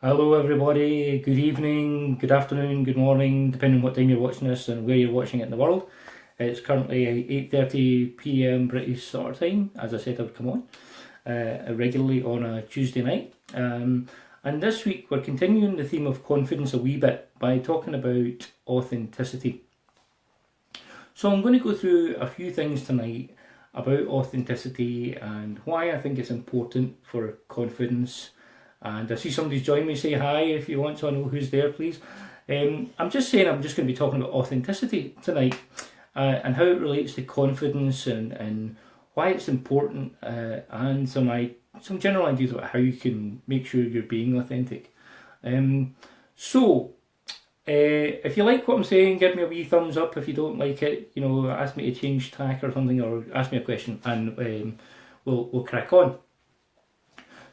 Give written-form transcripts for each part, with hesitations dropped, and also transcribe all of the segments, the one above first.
Hello everybody, good evening, good afternoon, good morning, depending on what time you're watching this and where you're watching it in the world. It's currently 8:30 p.m. British summer time. As I said, I would come on regularly on a Tuesday night. And this week we're continuing the theme of confidence a wee bit by talking about authenticity. So I'm going to go through a few things tonight about authenticity and why I think it's important for confidence. And I see somebody's joined me. Say hi if you want, so I know who's there, please. I'm just saying I'm just going to be talking about authenticity tonight and how it relates to confidence and why it's important and some general ideas about how you can make sure you're being authentic. So, if you like what I'm saying, give me a wee thumbs up. If you don't like it, ask me to change tack or something, or ask me a question, and we'll crack on.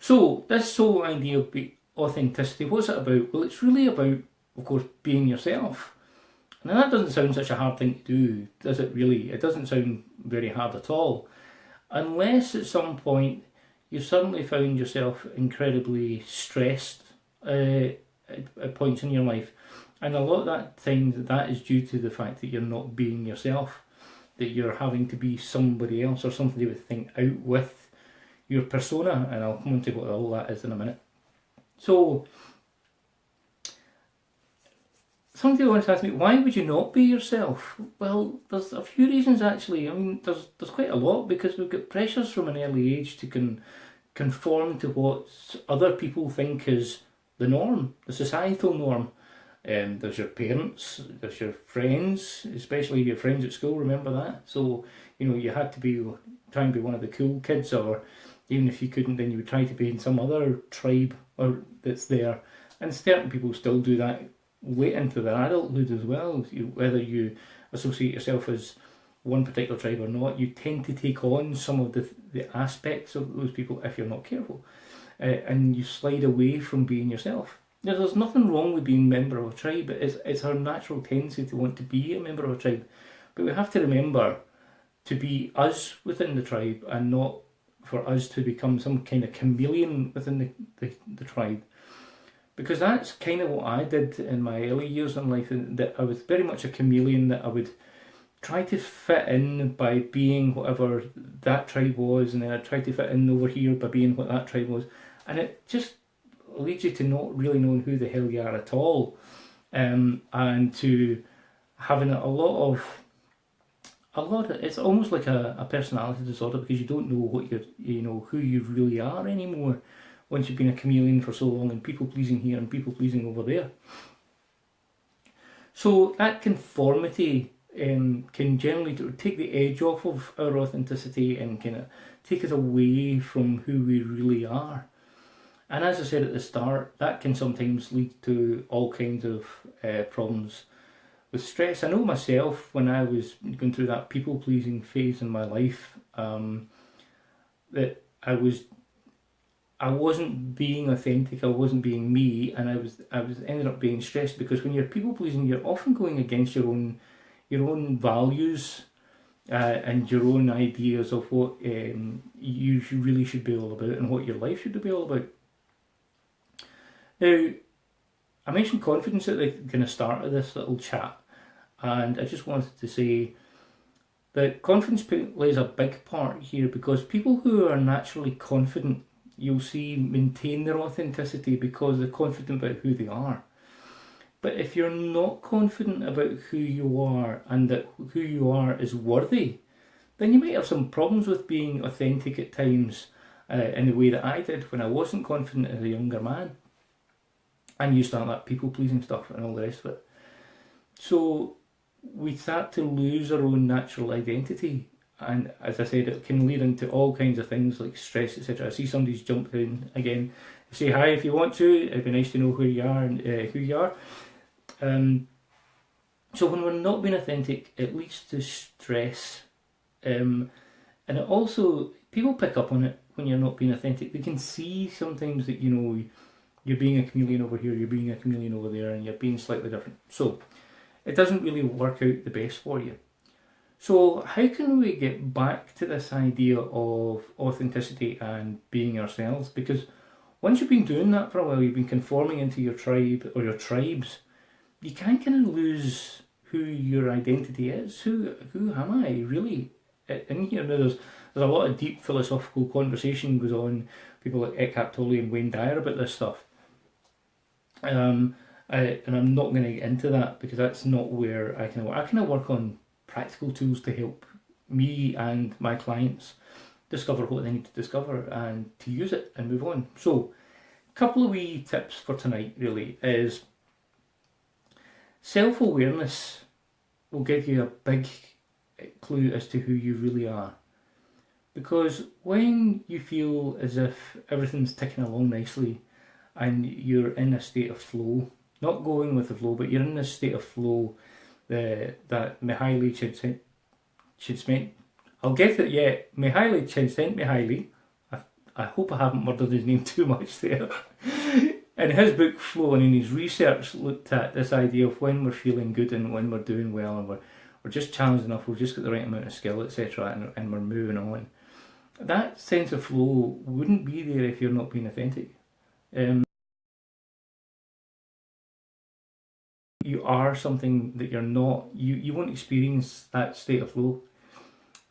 So, this whole idea of authenticity, what's it about? Well, it's really about, of course, being yourself. Now, that doesn't sound such a hard thing to do, does it really? It doesn't sound very hard at all. Unless at some point you suddenly found yourself incredibly stressed at points in your life. And a lot of that time, that is due to the fact that you're not being yourself, that you're having to be somebody else or somebody to think out with your persona, and I'll come on to what all that is in a minute. So, somebody wants to ask me, why would you not be yourself? Well, there's a few reasons actually. I mean, there's quite a lot, because we've got pressures from an early age to conform to what other people think is the norm, the societal norm. There's your parents, there's your friends, especially your friends at school, remember that? So, you had to try and be one of the cool kids, or even if you couldn't, then you would try to be in some other tribe that's there. And certain people still do that late into their adulthood as well. Whether you associate yourself as one particular tribe or not, you tend to take on some of the aspects of those people if you're not careful. And you slide away from being yourself. Now, there's nothing wrong with being a member of a tribe. It's our natural tendency to want to be a member of a tribe. But we have to remember to be us within the tribe, and not for us to become some kind of chameleon within the tribe. Because that's kind of what I did in my early years in life, that I was very much a chameleon, that I would try to fit in by being whatever that tribe was, and then I'd try to fit in over here by being what that tribe was. And it just leads you to not really knowing who the hell you are at all, and to having a lot of it's almost like a personality disorder, because you don't know what who you really are anymore once you've been a chameleon for so long, and people pleasing here and people pleasing over there. So that conformity can generally take the edge off of our authenticity and kind of take us away from who we really are. And as I said at the start, that can sometimes lead to all kinds of problems with stress. I know myself, when I was going through that people-pleasing phase in my life, that I wasn't being authentic, I wasn't being me, and I was ended up being stressed, because when you're people-pleasing, you're often going against your own values and your own ideas of what you really should be all about and what your life should be all about. Now, I mentioned confidence at the kind of start of this little chat, and I just wanted to say that confidence plays a big part here, because people who are naturally confident, you'll see, maintain their authenticity because they're confident about who they are. But if you're not confident about who you are, and that who you are is worthy, then you might have some problems with being authentic at times, in the way that I did when I wasn't confident as a younger man. And you start that people-pleasing stuff and all the rest of it. So we start to lose our own natural identity. And as I said, it can lead into all kinds of things like stress, etc. I see somebody's jumped in again. Say hi if you want to. It'd be nice to know who you are and who you are. So when we're not being authentic, it leads to stress. And it also, people pick up on it when you're not being authentic. They can see sometimes that, you're being a chameleon over here, you're being a chameleon over there, and you're being slightly different. So it doesn't really work out the best for you. So how can we get back to this idea of authenticity and being ourselves? Because Once you've been doing that for a while, you've been conforming into your tribe or your tribes, you can kind of lose who your identity is. Who am I really in here? Now there's a lot of deep philosophical conversation goes on. People like Eckhart Tolle and Wayne Dyer about this stuff. And I'm not going to get into that because that's not where I can work. I kind of work on practical tools to help me and my clients discover what they need to discover and to use it and move on. So, a couple of wee tips for tonight really is self-awareness will give you a big clue as to who you really are. Because when you feel as if everything's ticking along nicely and you're in a state of flow, not going with the flow, but you're in this state of flow that Mihaly Csikszentmihalyi, I'll get it yet, Mihaly Csikszentmihalyi, I hope I haven't murdered his name too much there. In his book Flow and in his research looked at this idea of when we're feeling good and when we're doing well and we're just challenged enough, we've just got the right amount of skill, etc., and we're moving on. That sense of flow wouldn't be there if you're not being authentic. You are something that you're not. You won't experience that state of flow.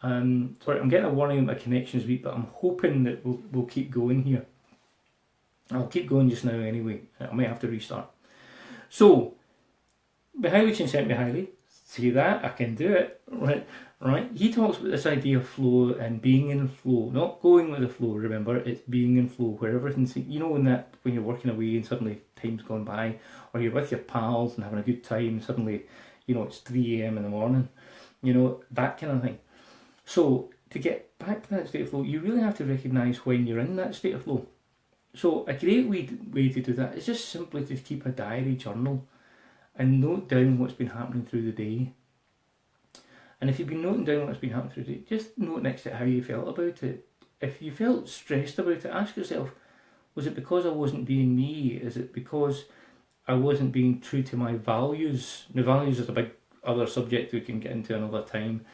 Sorry, I'm getting a warning that my connection's weak, but I'm hoping that we'll keep going here. I'll keep going just now anyway. I might have to restart. So, Mihaly Csikszentmihalyi, see that? I can do it. Right? He talks about this idea of flow and being in flow, not going with the flow, remember, it's being in flow, where everything's, when you're working away and suddenly time's gone by, or you're with your pals and having a good time, suddenly, it's 3 a.m. in the morning, that kind of thing. So, to get back to that state of flow, you really have to recognise when you're in that state of flow. So, a great way to do that is just simply to keep a diary journal and note down what's been happening through the day. And if you've been noting down what's been happening through the day, just note next to how you felt about it. If you felt stressed about it, ask yourself, was it because I wasn't being me? Is it because I wasn't being true to my values? Now, values is a big other subject we can get into another time.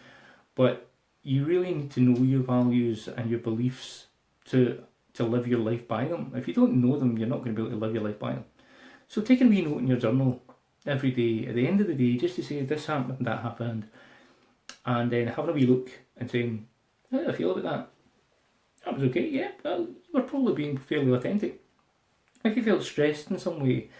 But you really need to know your values and your beliefs to live your life by them. If you don't know them, you're not going to be able to live your life by them. So take a wee note in your journal every day, at the end of the day, just to say this happened, that happened, and then having a wee look and saying, how did I feel about that? That was okay, yeah, well, you were probably being fairly authentic. If you felt stressed in some way,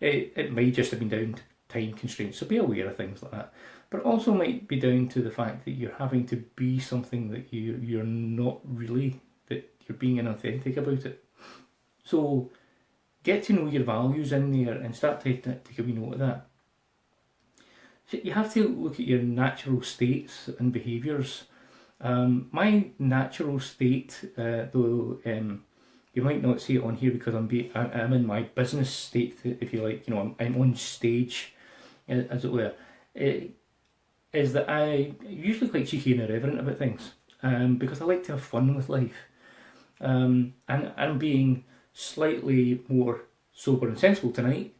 it might just have been down to time constraints, so be aware of things like that. But also might be down to the fact that you're having to be something that you're not really, that you're being inauthentic about it. So get to know your values in there and start to take a wee note of that. So you have to look at your natural states and behaviours. My natural state, though you might not see it on here because I'm in my business state, if you like, I'm on stage, as it were, is that I'm usually quite cheeky and irreverent about things, because I like to have fun with life. And I'm being slightly more sober and sensible tonight,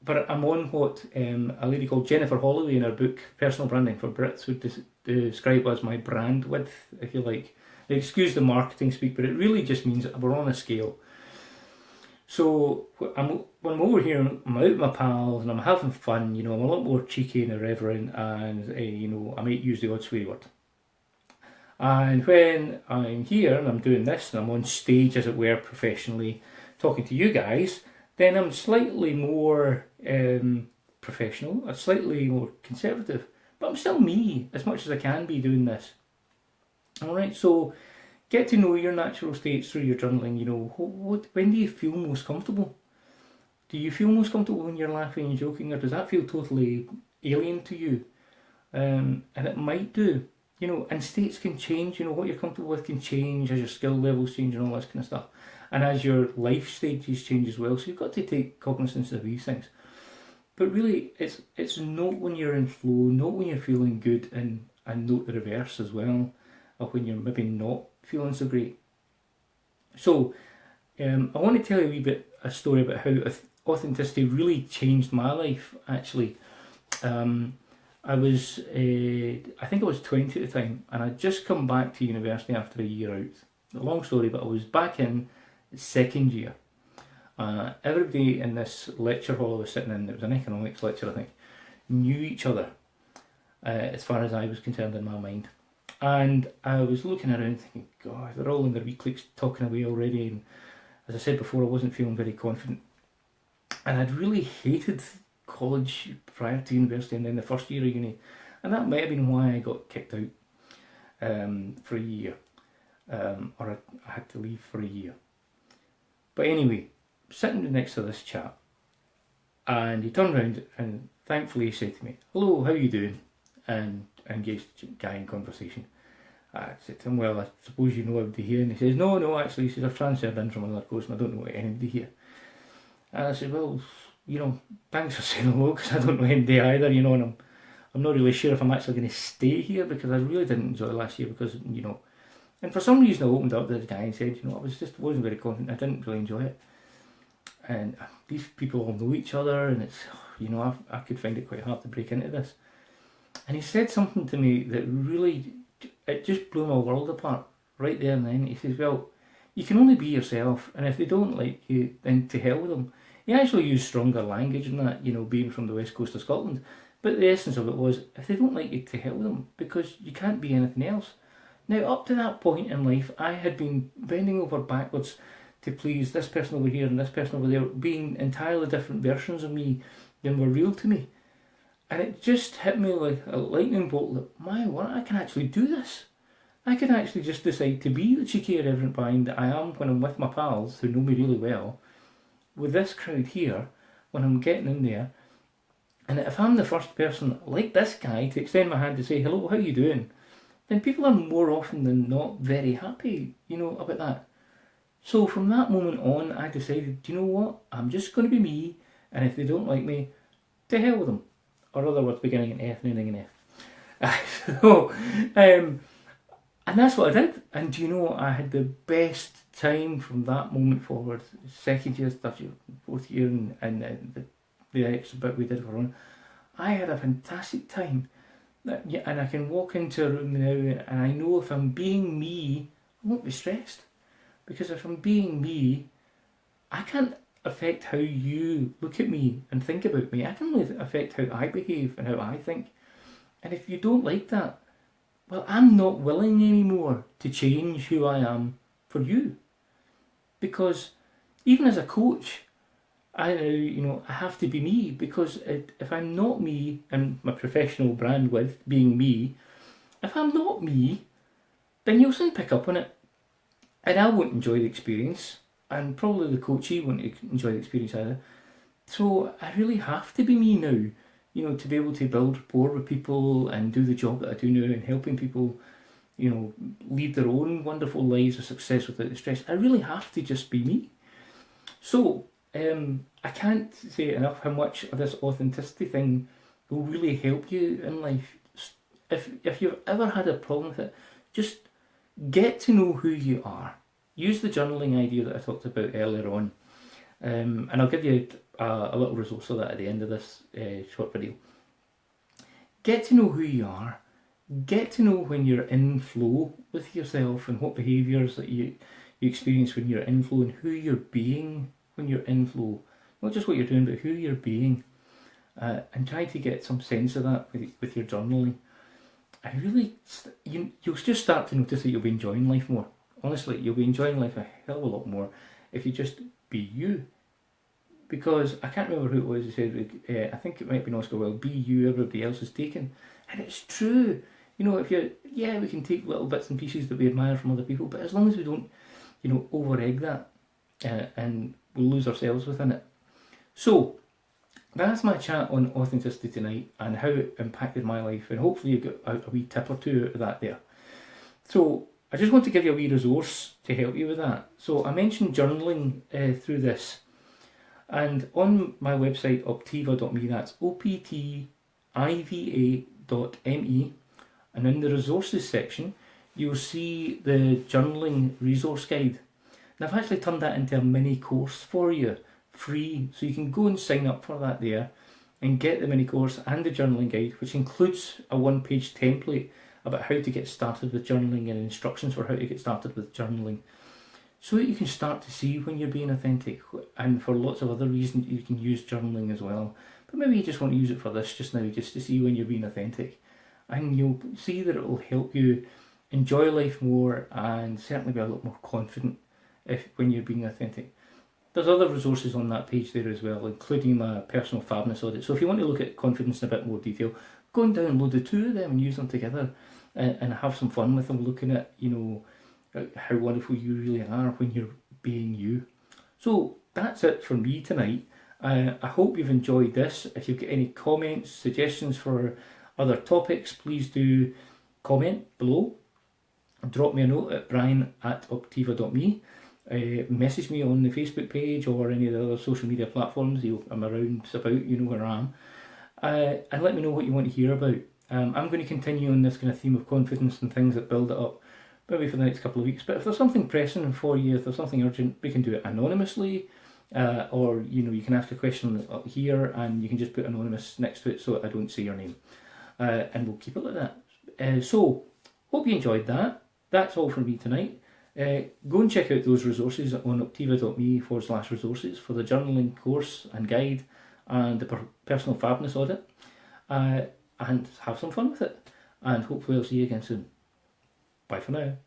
but I'm on what a lady called Jennifer Holloway in her book Personal Branding for Brits would describe as my brand width, if you like. Now, excuse the marketing speak, but it really just means that we're on a scale. So when I'm over here, I'm out with my pals and I'm having fun, I'm a lot more cheeky and irreverent, and I might use the odd swear word. And when I'm here and I'm doing this and I'm on stage, as it were, professionally, talking to you guys, then I'm slightly more professional, slightly more conservative, but I'm still me as much as I can be doing this. Alright, so get to know your natural states through your journaling. When do you feel most comfortable? Do you feel most comfortable when you're laughing and joking, or does that feel totally alien to you? And it might do. And states can change, what you're comfortable with can change as your skill levels change and all this kind of stuff. And as your life stages change as well. So you've got to take cognizance of these things. But really, it's note when you're in flow, note when you're feeling good, and note the reverse as well, of when you're maybe not feeling so great. So, I want to tell you a story about how authenticity really changed my life, actually. I think I was 20 at the time, and I'd just come back to university after a year out. A long story, but I was back in second year. Everybody in this lecture hall I was sitting in, it was an economics lecture I think, knew each other as far as I was concerned in my mind. And I was looking around thinking, God, they're all in their wee cliques talking away already. And as I said before, I wasn't feeling very confident. And I'd really hated college prior to university and then the first year of uni. And that might have been why I got kicked out for a year. Or I had to leave for a year. But anyway, sitting next to this chap, and he turned around and thankfully he said to me, "Hello, how are you doing?" And engaged the guy in conversation. I said to him, "Well, I suppose you know everybody here." And he says, No, actually, he says, "I've transferred in from another course and I don't know anybody here." And I said, "Well, thanks for saying hello, because I don't know anybody either, and I'm not really sure if I'm actually going to stay here, because I really didn't enjoy last year, because, and for some reason I opened up to this guy and said, I wasn't very confident, I didn't really enjoy it. And these people all know each other, and it's, I could find it quite hard to break into this." And he said something to me that really, it just blew my world apart right there and then. He says, "Well, you can only be yourself, and if they don't like you, then to hell with them." He actually used stronger language than that, being from the west coast of Scotland. But the essence of it was, if they don't like you, to hell with them, because you can't be anything else. Now, up to that point in life, I had been bending over backwards to please this person over here and this person over there, being entirely different versions of me than were real to me. And it just hit me like a lightning bolt that, my word, I can actually do this. I can actually just decide to be the cheeky, irreverent behind that I am when I'm with my pals who know me really well, with this crowd here, when I'm getting in there. And if I'm the first person, like this guy, to extend my hand to say, "Hello, how you doing?" then people are more often than not very happy, about that. So from that moment on, I decided, do you know what? I'm just going to be me, and if they don't like me, to hell with them. Or other words beginning in F and ending in F. And that's what I did. And do you know, I had the best time from that moment forward. Second year, third year, fourth year, and the extra bit we did for on. I had a fantastic time. And I can walk into a room now, and I know if I'm being me, I won't be stressed. Because if I'm being me, I can't affect how you look at me and think about me. I can only affect how I behave and how I think. And if you don't like that, well, I'm not willing anymore to change who I am for you. Because even as a coach, I have to be me, because if I'm not me, and my professional brand with being me, if I'm not me, then you'll soon pick up on it. And I won't enjoy the experience, and probably the coachee won't enjoy the experience either. So I really have to be me now, to be able to build rapport with people and do the job that I do now, and helping people, lead their own wonderful lives of success without the stress. I really have to just be me. So I can't say enough how much of this authenticity thing will really help you in life. If you've ever had a problem with it, just get to know who you are. Use the journaling idea that I talked about earlier on. And I'll give you a little resource of that at the end of this short video. Get to know who you are. Get to know when you're in flow with yourself, and what behaviours that you experience when you're in flow, and who you're being when you're in flow. Not just what you're doing, but who you're being. And try to get some sense of that with your journaling. And really, you'll just start to notice that you'll be enjoying life more. Honestly, you'll be enjoying life a hell of a lot more if you just be you. Because I can't remember who it was who said, I think it might be Oscar Wilde, "Be you, everybody else is taken." And it's true. We can take little bits and pieces that we admire from other people, but as long as we don't, over-egg that, and we'll lose ourselves within it. So, that's my chat on authenticity tonight, and how it impacted my life, and hopefully you got a wee tip or two out of that there. So, I just want to give you a wee resource to help you with that. So, I mentioned journaling through this, and on my website, optiva.me, that's optiva.me, and in the resources section, you'll see the journaling resource guide. And I've actually turned that into a mini course for you, free, so you can go and sign up for that there and get the mini course and the journaling guide, which includes a one-page template about how to get started with journaling and instructions for how to get started with journaling. so that you can start to see when you're being authentic. And for lots of other reasons you can use journaling as well, but maybe you just want to use it for this just now, just to see when you're being authentic, and you'll see that it will help you enjoy life more and certainly be a lot more confident when you're being authentic. There's other resources on that page there as well, including my personal fabness audit. So if you want to look at confidence in a bit more detail, go and download the two of them and use them together, and have some fun with them, looking at, how wonderful you really are when you're being you. So that's it from me tonight. I hope you've enjoyed this. If you've got any comments, suggestions for other topics, please do comment below. Drop me a note at brian@optiva.me. Message me on the Facebook page or any of the other social media platforms. I'm around about, you know where I am. And let me know what you want to hear about. I'm going to continue on this kind of theme of confidence and things that build it up, maybe for the next couple of weeks. But if there's something pressing for you, if there's something urgent, we can do it anonymously, or you can ask a question here and you can just put anonymous next to it so I don't say your name, and we'll keep it like that. So hope you enjoyed that. That's all from me tonight. Go and check out those resources on optiva.me/resources for the journaling course and guide and the personal fabness audit, and have some fun with it. And hopefully I'll see you again soon. Bye for now.